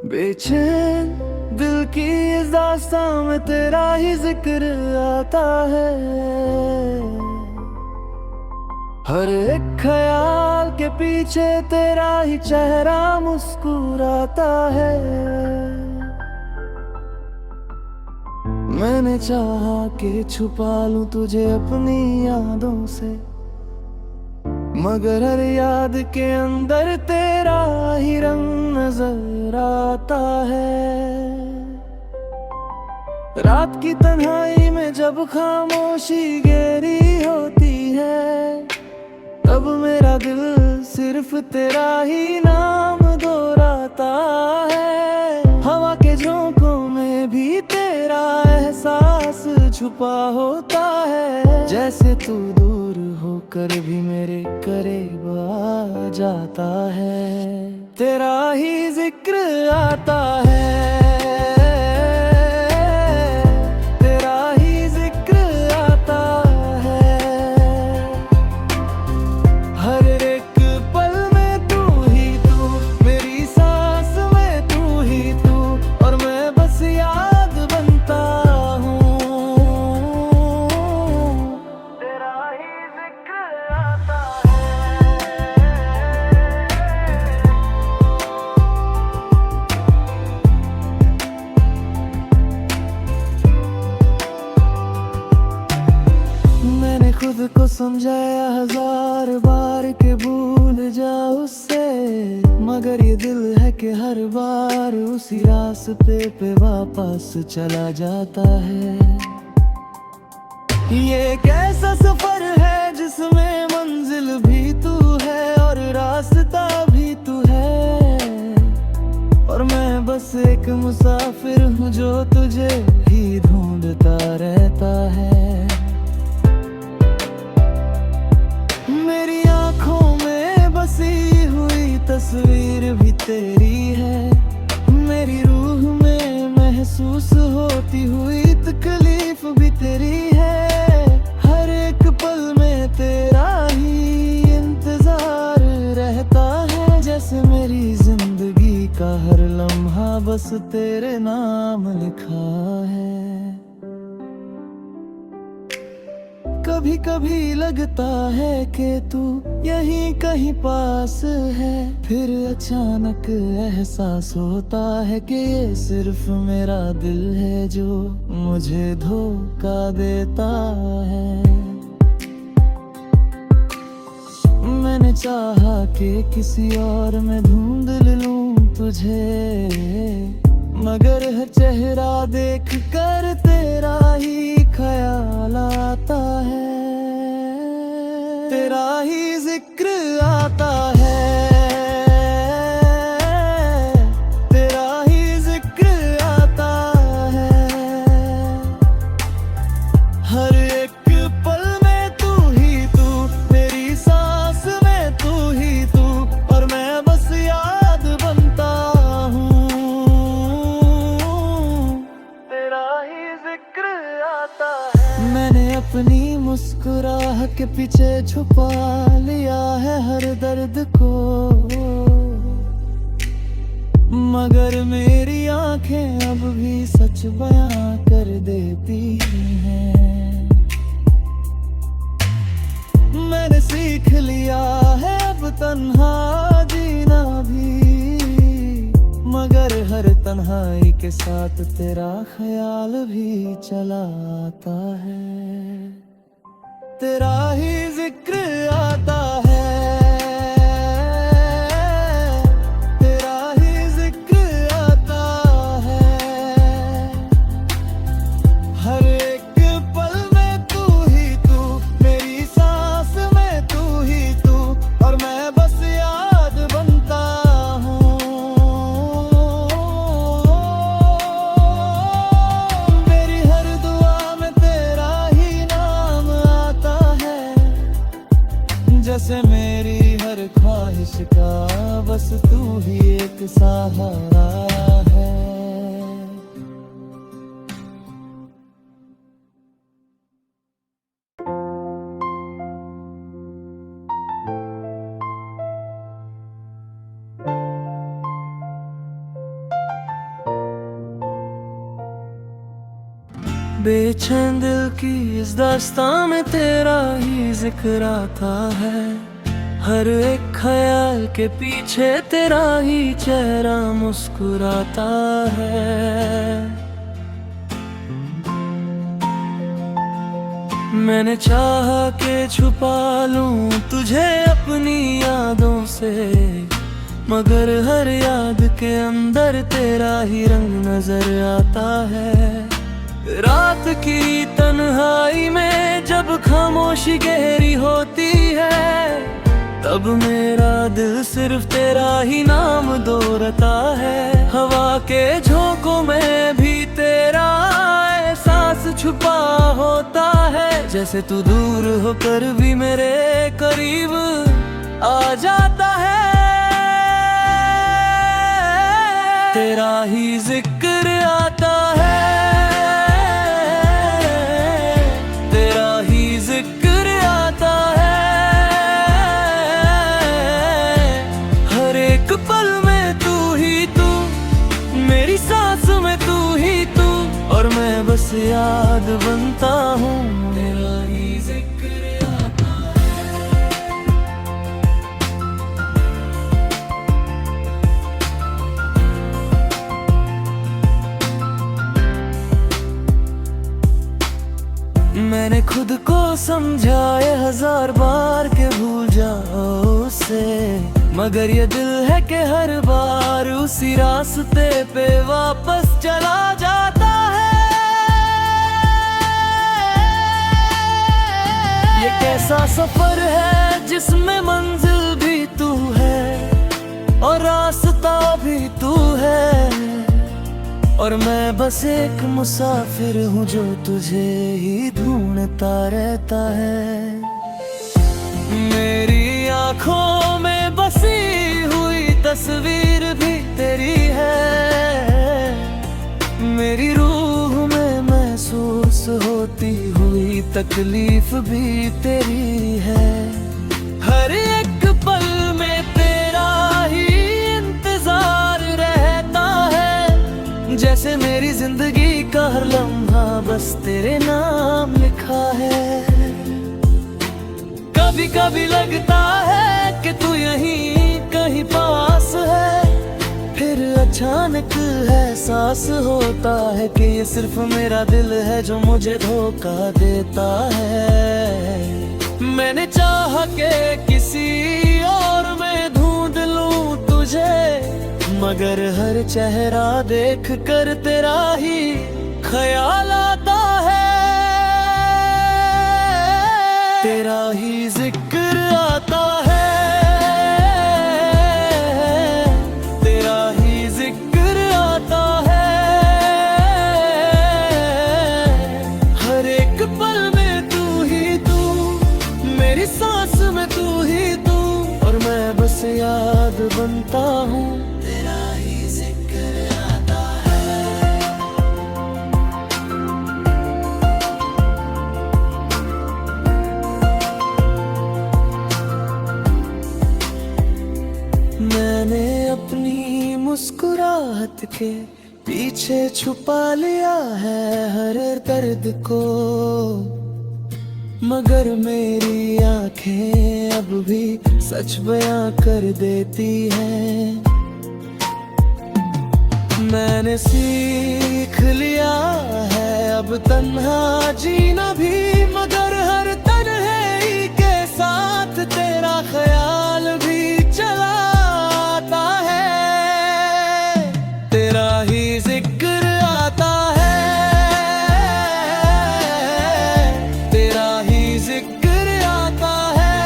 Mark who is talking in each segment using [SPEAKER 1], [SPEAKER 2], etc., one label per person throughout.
[SPEAKER 1] बेचैन दिल की इस दास्तां में तेरा ही जिक्र आता है। हर एक ख्याल के पीछे तेरा ही चेहरा मुस्कुराता है। मैंने चाहा कि छुपा लूं तुझे अपनी यादों से, मगर हर याद के अंदर तेरा ही रंग नजर आता है। रात की तन्हाई में जब खामोशी गहरी होती है, तब मेरा दिल सिर्फ तेरा ही नाम दोहराता है। हवा के झोंकों में भी तेरा एहसास छुपा होता है। जैसे तू दूर होकर भी मेरे करीब आ जाता है, तेरा ही जिक्र आता है। खुद को समझाया हजार बार के भूल जा उससे, मगर ये दिल है कि हर बार उसी रास्ते पे वापस चला जाता है। ये कैसा सफर है जिसमें मंजिल भी तू है और रास्ता भी तू है, और मैं बस एक मुसाफिर हूँ जो तुझे ही ढूंढता रहता है। मेरी आँखों में बसी हुई तस्वीर भी तेरी है, मेरी रूह में महसूस होती हुई तकलीफ भी तेरी है। हर एक पल में तेरा ही इंतजार रहता है, जैसे मेरी जिंदगी का हर लम्हा बस तेरे नाम लिखा है। कभी कभी लगता है कि तू यहीं कहीं पास है, फिर अचानक एहसास होता है कि ये सिर्फ मेरा दिल है जो मुझे धोखा देता है। मैंने चाहा कि किसी और में ढूंढ लूं तुझे, मगर हर चेहरा देख कर तेरा ही ख्याल आता है, तेरा ही जिक्र आता है, तेरा ही जिक्र आता है। हर एक पल में तू ही तू, मेरी सांस में तू ही तू, और मैं बस याद बनता हूँ, तेरा ही जिक्र आता है। मैंने अपनी मुस्कुराहट के पीछे छुपा लिया है हर दर्द को, मगर मेरी आंखें अब भी सच बयां कर देती हैं। मैंने सीख लिया है अब तन्हा जीना भी, मगर हर तन्हाई के साथ तेरा ख्याल भी चला आता है, तेरा ही जिक्र आता है, तेरा ही जिक्र आता है। हर एक पल में तू ही तू, मेरी सांस में तू ही तू, और मैं बस याद बनता हूँ। मेरी हर दुआ में तेरा ही नाम आता है, बेचैन दिल की इस दास्तां में तेरा ही जिक्र आता है। हर एक ख्याल के पीछे तेरा ही चेहरा मुस्कुराता है। मैंने चाहा के छुपा लूं तुझे अपनी यादों से, मगर हर याद के अंदर तेरा ही रंग नजर आता है। रात की तन्हाई में जब खामोशी गहरी होती है, तब मेरा दिल सिर्फ तेरा ही नाम दोहराता है। हवा के झोंकों में भी तेरा एहसास छुपा होता है, जैसे तू दूर होकर भी मेरे करीब आ जाता है। तेरा ही जिक्र आता है, तेरा ही जिक्र आता है। हर एक पल में तू ही तू, मेरी सांस में तू ही तू, और मैं बस याद बनता हूँ। तेरा ही जिक्र आता है। मैंने खुद को समझाए 1000 बार के भूल जाओ उसे, मगर ये दिल है कि हर बार उसी रास्ते पे वापस चला जाता है। ये कैसा सफर है जिसमें मंजिल भी तू है और रास्ता भी तू है, और मैं बस एक मुसाफिर हूँ जो तुझे ही ढूंढता रहता है। मेरी आँखों में बसी हुई तस्वीर भी तेरी है, मेरी रूह में महसूस होती हुई तकलीफ भी तेरी है। हर एक पल में तेरा ही इंतजार रहता है, जैसे मेरी जिंदगी का हर लम्हा बस तेरे नाम लिखा है। कभी कभी लगता है कि तू यहीं कहीं पास है, फिर अचानक एहसास होता है कि ये सिर्फ मेरा दिल है जो मुझे धोखा देता है। मैंने चाहा कि किसी और में ढूंढ लूं तुझे, मगर हर चेहरा देख कर तेरा ही ख्याल आता है। तेरा ही जिक्र आता है, तेरा ही जिक्र आता है। हर एक पल में तू ही तू, मेरी सांस में तू ही तू, और मैं बस याद बनता हूँ। तेरा ही जिक्र आता है। मैंने अपनी मुस्कुराहट के पीछे छुपा लिया है हर दर्द को, मगर मेरी आंखें अब भी सच बयां कर देती हैं। मैंने सीख लिया है अब तन्हा जीना भी, मगर हर तन्हाई के साथ तेरा ख्याल भी चला आता है। तेरा ही जिक्र आता है, तेरा ही जिक्र आता है।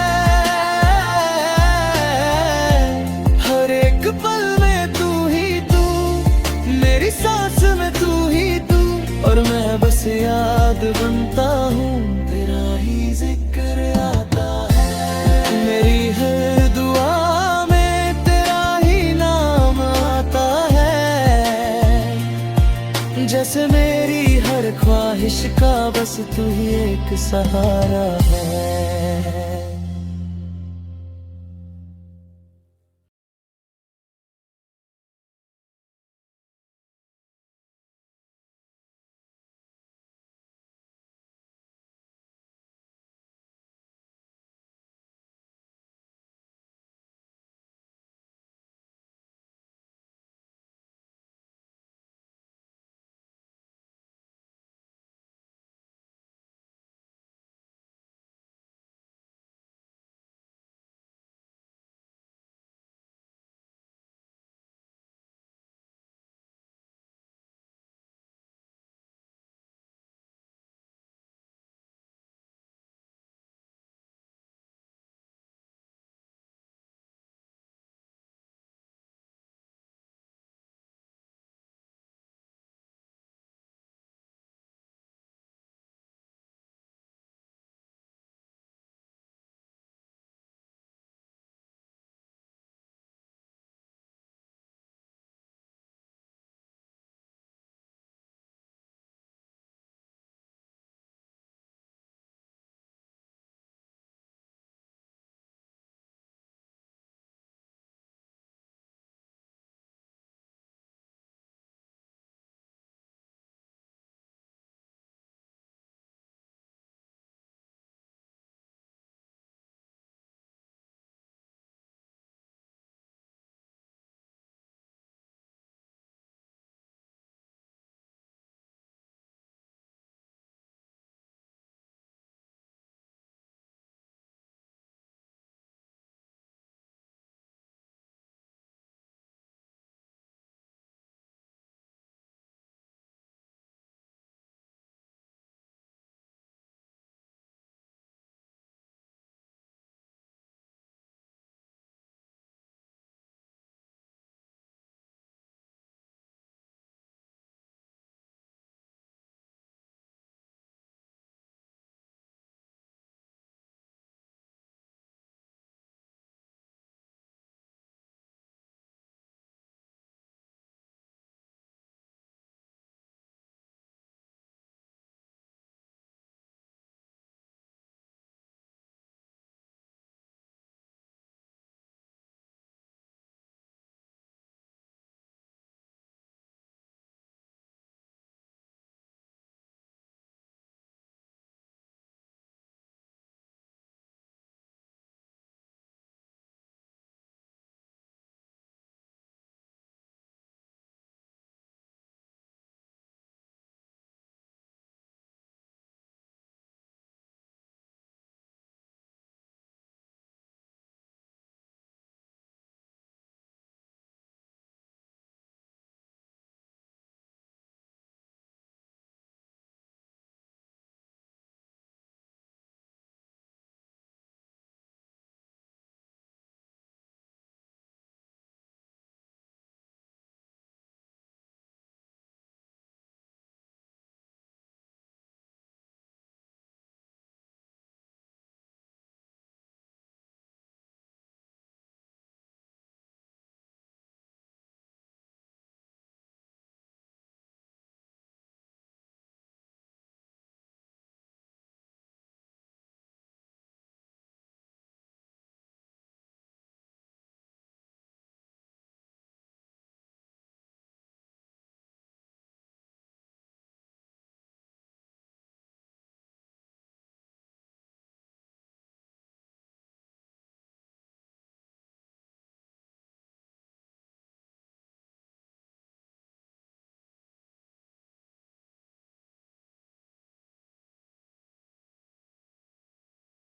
[SPEAKER 1] हर एक पल में तू ही तू, मेरी सांस में तू ही तू, और मैं बस याद बनता हूँ। तेरा ही जिक्र आता है। मेरी हर दुआ में तेरा ही नाम आता है, जैसे मेरी हर ख्वाहिश का बस तू ही एक सहारा है।